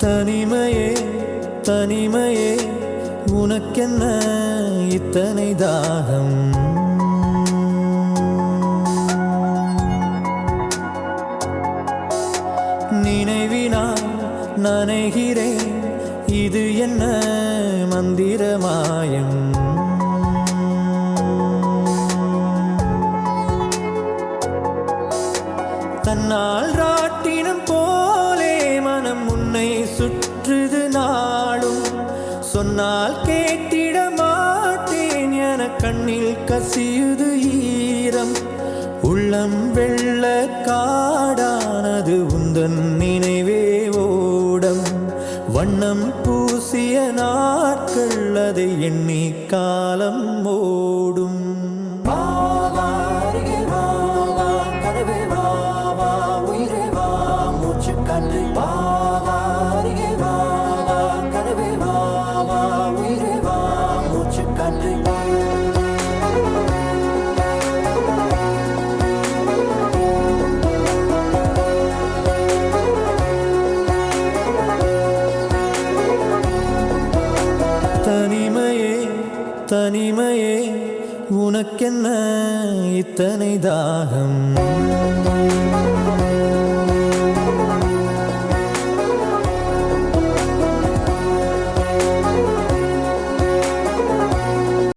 தனிமையே தனிமையே உனக்கென்ன இத்தனை தாகம்? நினைவினால் நனைகிறேன், இது என்ன மந்திரமாயம்? தன்னால் ராட்டினம் போலே மனம் உன்னை சுற்றுது நாளும். சொன்னால் கேட்டிட மாட்டேன் என கண்ணில் கசியுது ஈரம். உள்ளம் வெள்ள காடானது உந்தன் நினைவே ஓடம். வண்ணம் பூசிய நாட்கள் அதை எண்ணி காலம் ஓடும். தனிமையே தனிமையே உனக்கென்ன இத்தனை தாகம்?